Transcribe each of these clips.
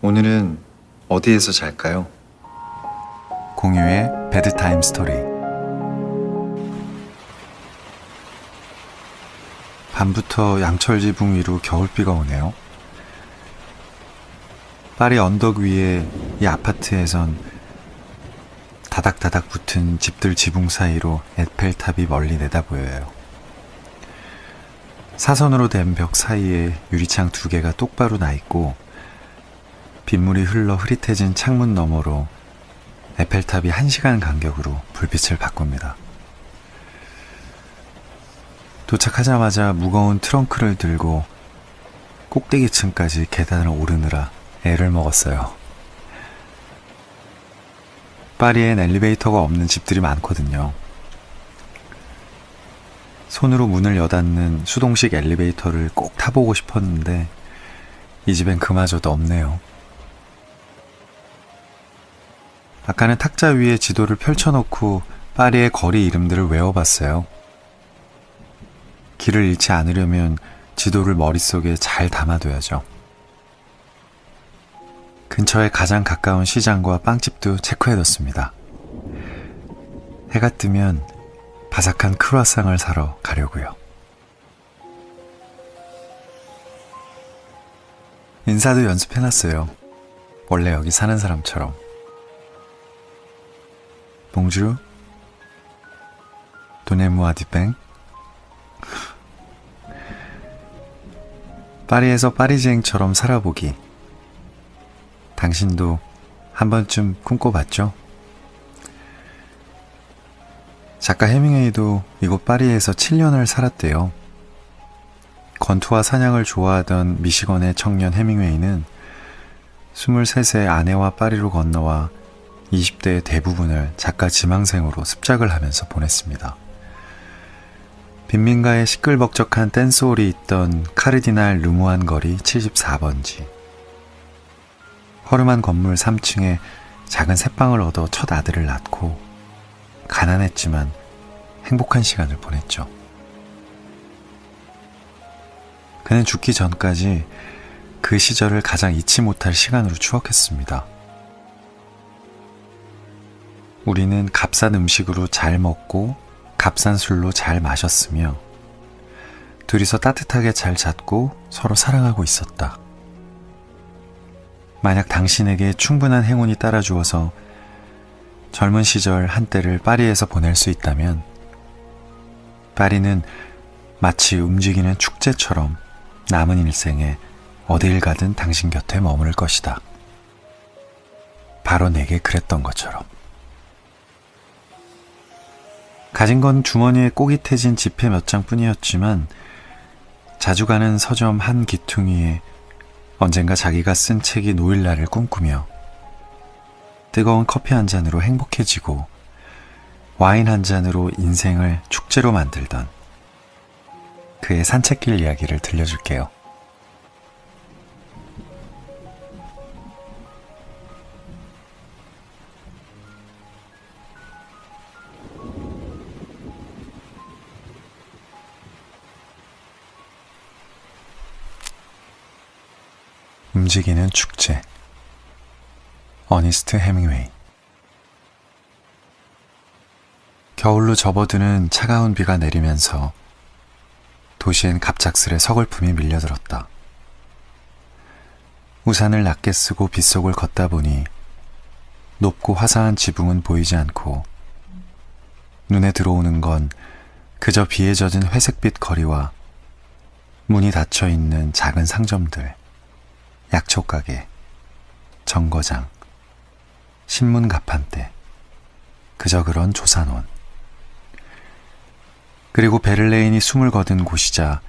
오늘은 어디에서 잘까요? 공유의 베드타임 스토리. 밤부터 양철지붕 위로 겨울비가 오네요. 파리 언덕 위에 이 아파트에선 다닥다닥 붙은 집들 지붕 사이로 에펠탑이 멀리 내다보여요. 사선으로 된 벽 사이에 유리창 2개가 똑바로 나 있고 빗물이 흘러 흐릿해진 창문 너머로 에펠탑이 1시간 간격으로 불빛을 바꿉니다. 도착하자마자 무거운 트렁크를 들고 꼭대기층까지 계단을 오르느라 애를 먹었어요. 파리엔 엘리베이터가 없는 집들이 많거든요. 손으로 문을 여닫는 수동식 엘리베이터를 꼭 타보고 싶었는데 이 집엔 그마저도 없네요. 아까는 탁자 위에 지도를 펼쳐놓고 파리의 거리 이름들을 외워봤어요. 길을 잃지 않으려면 지도를 머릿속에 잘 담아둬야죠. 근처에 가장 가까운 시장과 빵집도 체크해뒀습니다. 해가 뜨면 바삭한 크루아상을 사러 가려고요. 인사도 연습해놨어요. 원래 여기 사는 사람처럼. 봉주루, 도네무아 디뱅. 파리에서 파리지앵처럼 살아보기. 당신도 한 번쯤 꿈꿔봤죠? 작가 해밍웨이도 이곳 파리에서 7년을 살았대요. 권투와 사냥을 좋아하던 미시건의 청년 해밍웨이는 23세 아내와 파리로 건너와 20대의 대부분을 작가 지망생으로 습작을 하면서 보냈습니다. 빈민가에 시끌벅적한 댄스홀이 있던 카르디날 르무안 거리 74번지. 허름한 건물 3층에 작은 새방을 얻어 첫 아들을 낳고 가난했지만 행복한 시간을 보냈죠. 그는 죽기 전까지 그 시절을 가장 잊지 못할 시간으로 추억했습니다. 우리는 값싼 음식으로 잘 먹고 값싼 술로 잘 마셨으며 둘이서 따뜻하게 잘 잤고 서로 사랑하고 있었다. 만약 당신에게 충분한 행운이 따라주어서 젊은 시절 한때를 파리에서 보낼 수 있다면 파리는 마치 움직이는 축제처럼 남은 일생에 어딜 가든 당신 곁에 머무를 것이다. 바로 내게 그랬던 것처럼. 가진 건 주머니에 꼬깃해진 지폐 몇 장뿐이었지만 자주 가는 서점 한 기퉁이에 언젠가 자기가 쓴 책이 놓일 날을 꿈꾸며 뜨거운 커피 한 잔으로 행복해지고 와인 한 잔으로 인생을 축제로 만들던 그의 산책길 이야기를 들려줄게요. 움직이는 축제. 어니스트 해밍웨이. 겨울로 접어드는 차가운 비가 내리면서 도시엔 갑작스레 서글픔이 밀려들었다. 우산을 낮게 쓰고 빗속을 걷다 보니 높고 화사한 지붕은 보이지 않고 눈에 들어오는 건 그저 비에 젖은 회색빛 거리와 문이 닫혀 있는 작은 상점들, 약초가게, 정거장, 신문 가판대, 그저 그런 조산원. 그리고 베를레인이 숨을 거둔 곳이자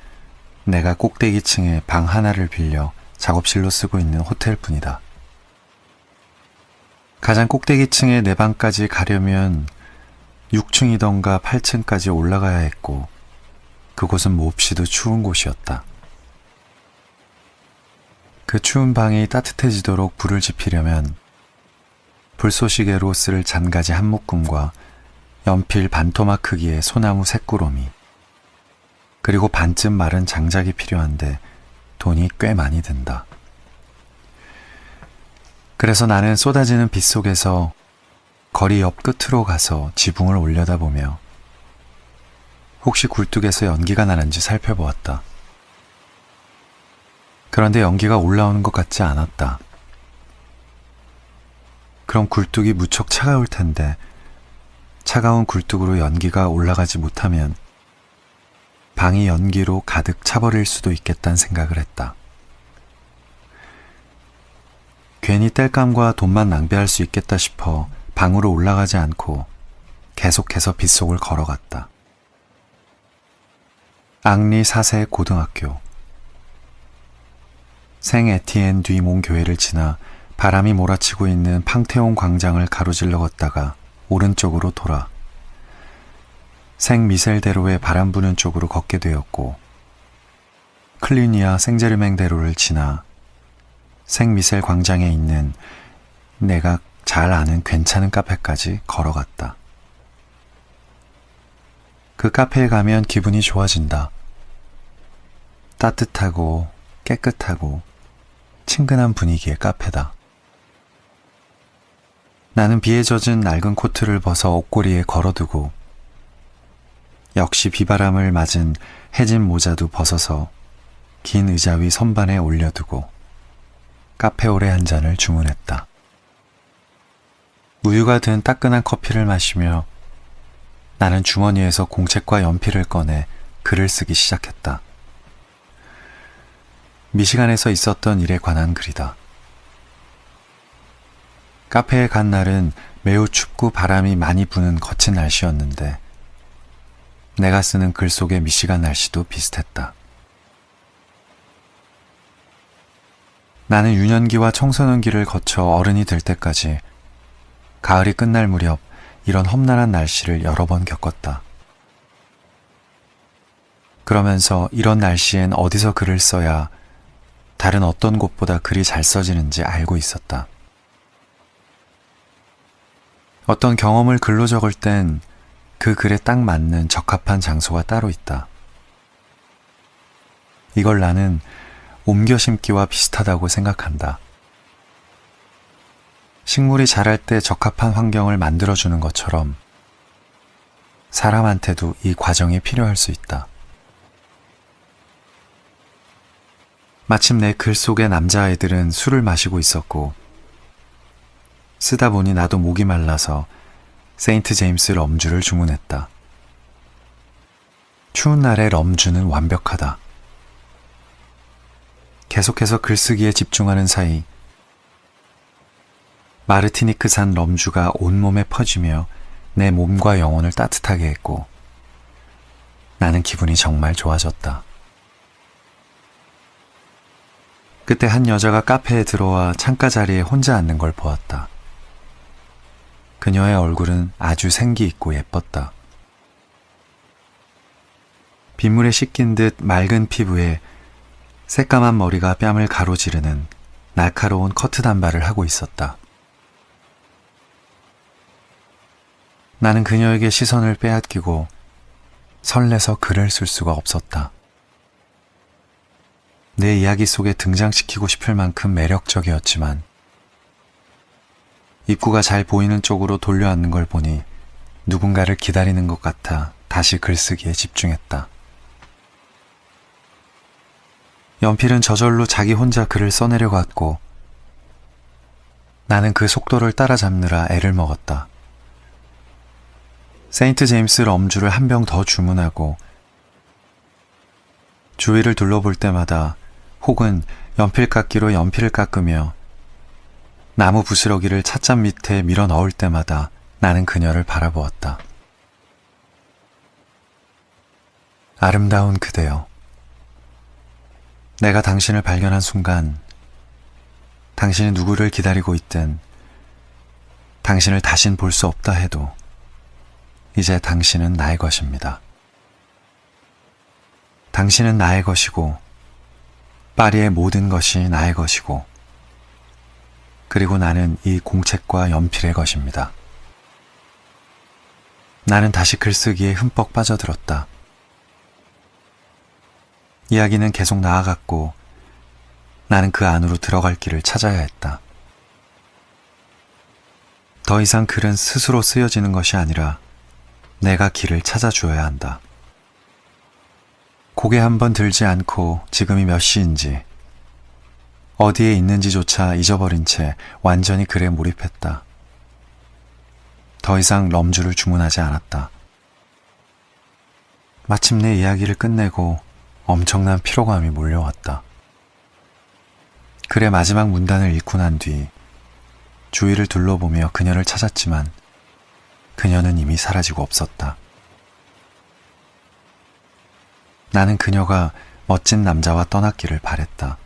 내가 꼭대기층에 방 하나를 빌려 작업실로 쓰고 있는 호텔뿐이다. 가장 꼭대기층에 내 방까지 가려면 6층이던가 8층까지 올라가야 했고 그곳은 몹시도 추운 곳이었다. 그 추운 방이 따뜻해지도록 불을 지피려면 불쏘시개로 쓸 잔가지 한 묶음과 연필 반토막 크기의 소나무 새꾸러미, 그리고 반쯤 마른 장작이 필요한데 돈이 꽤 많이 든다. 그래서 나는 쏟아지는 빛 속에서 거리 옆 끝으로 가서 지붕을 올려다보며 혹시 굴뚝에서 연기가 나는지 살펴보았다. 그런데 연기가 올라오는 것 같지 않았다. 그럼 굴뚝이 무척 차가울 텐데 차가운 굴뚝으로 연기가 올라가지 못하면 방이 연기로 가득 차버릴 수도 있겠다는 생각을 했다. 괜히 땔감과 돈만 낭비할 수 있겠다 싶어 방으로 올라가지 않고 계속해서 빗속을 걸어갔다. 앙리 4세 고등학교. 생 에티엔 뒤 몽교회를 지나 바람이 몰아치고 있는 팡테온 광장을 가로질러 걷다가 오른쪽으로 돌아 생 미셀대로의 바람 부는 쪽으로 걷게 되었고 클리니아 생제르맹 대로를 지나 생 미셀 광장에 있는 내가 잘 아는 괜찮은 카페까지 걸어갔다. 그 카페에 가면 기분이 좋아진다. 따뜻하고 깨끗하고 친근한 분위기의 카페다. 나는 비에 젖은 낡은 코트를 벗어 옷걸이에 걸어두고 역시 비바람을 맞은 해진 모자도 벗어서 긴 의자 위 선반에 올려두고 카페오레 한 잔을 주문했다. 우유가 든 따끈한 커피를 마시며 나는 주머니에서 공책과 연필을 꺼내 글을 쓰기 시작했다. 미시간에서 있었던 일에 관한 글이다. 카페에 간 날은 매우 춥고 바람이 많이 부는 거친 날씨였는데 내가 쓰는 글 속의 미시간 날씨도 비슷했다. 나는 유년기와 청소년기를 거쳐 어른이 될 때까지 가을이 끝날 무렵 이런 험난한 날씨를 여러 번 겪었다. 그러면서 이런 날씨엔 어디서 글을 써야 다른 어떤 곳보다 글이 잘 써지는지 알고 있었다. 어떤 경험을 글로 적을 땐 그 글에 딱 맞는 적합한 장소가 따로 있다. 이걸 나는 옮겨 심기와 비슷하다고 생각한다. 식물이 자랄 때 적합한 환경을 만들어주는 것처럼 사람한테도 이 과정이 필요할 수 있다. 마침 내 글 속의 남자아이들은 술을 마시고 있었고 쓰다 보니 나도 목이 말라서 세인트 제임스 럼주를 주문했다. 추운 날의 럼주는 완벽하다. 계속해서 글쓰기에 집중하는 사이 마르티니크산 럼주가 온몸에 퍼지며 내 몸과 영혼을 따뜻하게 했고 나는 기분이 정말 좋아졌다. 그때 한 여자가 카페에 들어와 창가 자리에 혼자 앉는 걸 보았다. 그녀의 얼굴은 아주 생기 있고 예뻤다. 빗물에 씻긴 듯 맑은 피부에 새까만 머리가 뺨을 가로지르는 날카로운 커트 단발을 하고 있었다. 나는 그녀에게 시선을 빼앗기고 설레서 글을 쓸 수가 없었다. 내 이야기 속에 등장시키고 싶을 만큼 매력적이었지만 입구가 잘 보이는 쪽으로 돌려앉는 걸 보니 누군가를 기다리는 것 같아 다시 글쓰기에 집중했다. 연필은 저절로 자기 혼자 글을 써내려 갔고 나는 그 속도를 따라잡느라 애를 먹었다. 세인트 제임스 럼주를 한 병 더 주문하고 주위를 둘러볼 때마다 혹은 연필깎이로 연필을 깎으며 나무 부스러기를 찻잔 밑에 밀어 넣을 때마다 나는 그녀를 바라보았다. 아름다운 그대여. 내가 당신을 발견한 순간 당신이 누구를 기다리고 있든 당신을 다신 볼 수 없다 해도 이제 당신은 나의 것입니다. 당신은 나의 것이고 파리의 모든 것이 나의 것이고 그리고 나는 이 공책과 연필의 것입니다. 나는 다시 글쓰기에 흠뻑 빠져들었다. 이야기는 계속 나아갔고 나는 그 안으로 들어갈 길을 찾아야 했다. 더 이상 글은 스스로 쓰여지는 것이 아니라 내가 길을 찾아주어야 한다. 고개 한번 들지 않고 지금이 몇 시인지, 어디에 있는지조차 잊어버린 채 완전히 글에 몰입했다. 더 이상 럼주를 주문하지 않았다. 마침내 이야기를 끝내고 엄청난 피로감이 몰려왔다. 글의 마지막 문단을 읽고 난 뒤 주위를 둘러보며 그녀를 찾았지만 그녀는 이미 사라지고 없었다. 나는 그녀가 멋진 남자와 떠났기를 바랬다.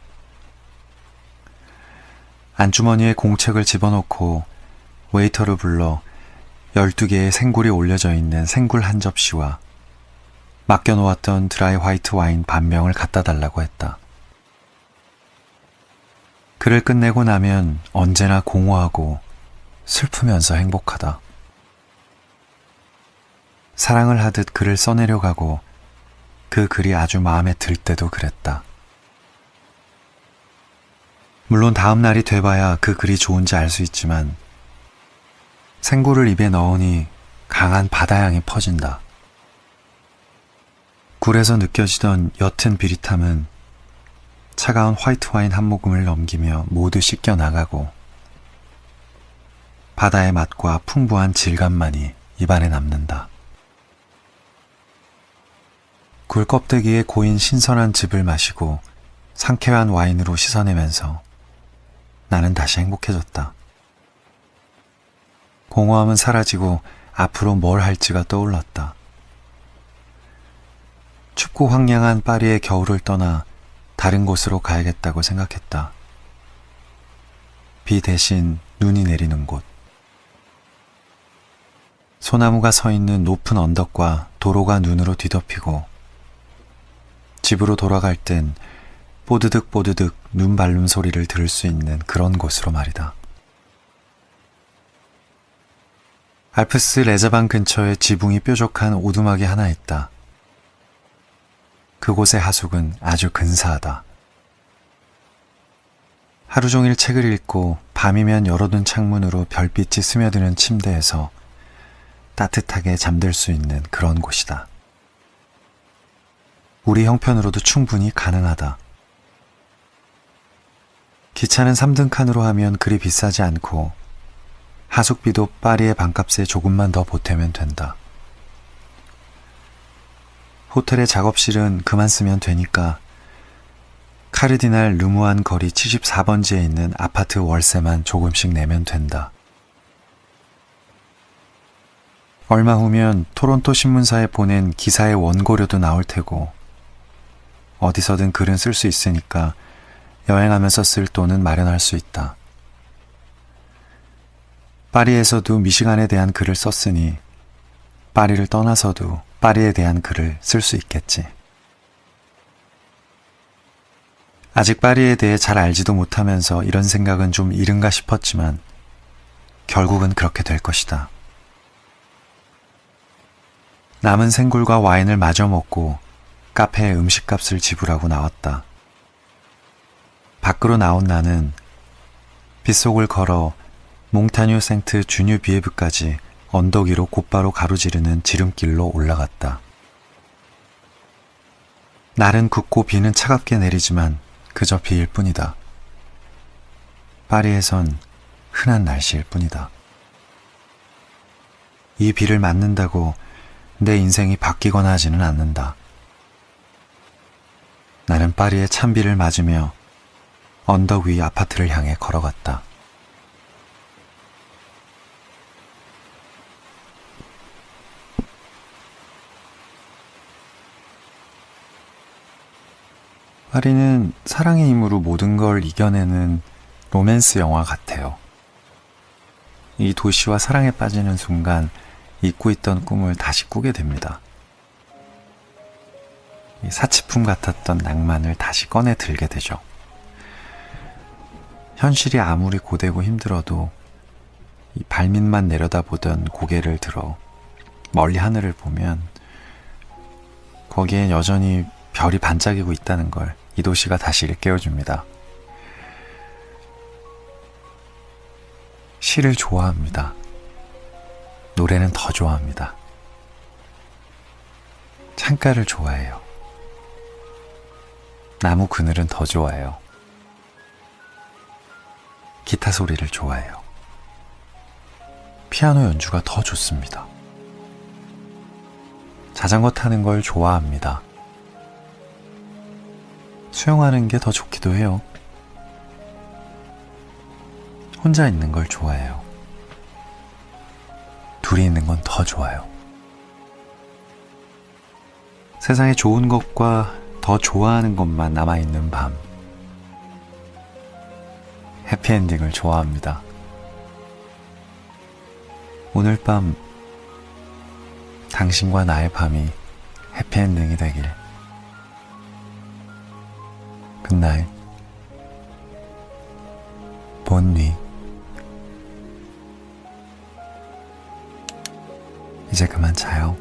안주머니에 공책을 집어넣고 웨이터를 불러 12개의 생굴이 올려져 있는 생굴 한 접시와 맡겨놓았던 드라이 화이트 와인 반병을 갖다 달라고 했다. 글을 끝내고 나면 언제나 공허하고 슬프면서 행복하다. 사랑을 하듯 글을 써내려가고 그 글이 아주 마음에 들 때도 그랬다. 물론 다음 날이 돼봐야 그 글이 좋은지 알 수 있지만 생굴을 입에 넣으니 강한 바다향이 퍼진다. 굴에서 느껴지던 옅은 비릿함은 차가운 화이트 와인 한 모금을 넘기며 모두 씻겨 나가고 바다의 맛과 풍부한 질감만이 입안에 남는다. 굴 껍데기에 고인 신선한 즙을 마시고 상쾌한 와인으로 씻어내면서 나는 다시 행복해졌다. 공허함은 사라지고 앞으로 뭘 할지가 떠올랐다. 춥고 황량한 파리의 겨울을 떠나 다른 곳으로 가야겠다고 생각했다. 비 대신 눈이 내리는 곳. 소나무가 서 있는 높은 언덕과 도로가 눈으로 뒤덮이고 집으로 돌아갈 땐 뽀드득 뽀드득 눈 밟는 소리를 들을 수 있는 그런 곳으로 말이다. 알프스 레자방 근처에 지붕이 뾰족한 오두막이 하나 있다. 그곳의 하숙은 아주 근사하다. 하루 종일 책을 읽고 밤이면 열어둔 창문으로 별빛이 스며드는 침대에서 따뜻하게 잠들 수 있는 그런 곳이다. 우리 형편으로도 충분히 가능하다. 기차는 3등 칸으로 하면 그리 비싸지 않고 하숙비도 파리의 반값에 조금만 더 보태면 된다. 호텔의 작업실은 그만 쓰면 되니까 카르디날 르무안 거리 74번지에 있는 아파트 월세만 조금씩 내면 된다. 얼마 후면 토론토 신문사에 보낸 기사의 원고료도 나올 테고 어디서든 글은 쓸 수 있으니까 여행하면서 쓸 돈은 마련할 수 있다. 파리에서도 미시간에 대한 글을 썼으니 파리를 떠나서도 파리에 대한 글을 쓸 수 있겠지. 아직 파리에 대해 잘 알지도 못하면서 이런 생각은 좀 이른가 싶었지만 결국은 그렇게 될 것이다. 남은 생굴과 와인을 마저 먹고 카페에 음식값을 지불하고 나왔다. 밖으로 나온 나는 빗속을 걸어 몽타뉴 생트 주뉴비에브까지 언덕 위로 곧바로 가로지르는 지름길로 올라갔다. 날은 굳고 비는 차갑게 내리지만 그저 비일 뿐이다. 파리에선 흔한 날씨일 뿐이다. 이 비를 맞는다고 내 인생이 바뀌거나 하지는 않는다. 나는 파리의 찬비를 맞으며 언덕 위 아파트를 향해 걸어갔다. 파리는 사랑의 힘으로 모든 걸 이겨내는 로맨스 영화 같아요. 이 도시와 사랑에 빠지는 순간 잊고 있던 꿈을 다시 꾸게 됩니다. 이 사치품 같았던 낭만을 다시 꺼내 들게 되죠. 현실이 아무리 고되고 힘들어도 이 발밑만 내려다보던 고개를 들어 멀리 하늘을 보면 거기엔 여전히 별이 반짝이고 있다는 걸 이 도시가 다시 일깨워줍니다. 시를 좋아합니다. 노래는 더 좋아합니다. 창가를 좋아해요. 나무 그늘은 더 좋아해요. 기타 소리를 좋아해요. 피아노 연주가 더 좋습니다. 자전거 타는 걸 좋아합니다. 수영하는 게 더 좋기도 해요. 혼자 있는 걸 좋아해요. 둘이 있는 건 더 좋아요. 세상에 좋은 것과 더 좋아하는 것만 남아있는 밤. 해피엔딩을 좋아합니다. 오늘 밤 당신과 나의 밤이 해피엔딩이 되길. 굿나잇. 본뉘. 이제 그만 자요.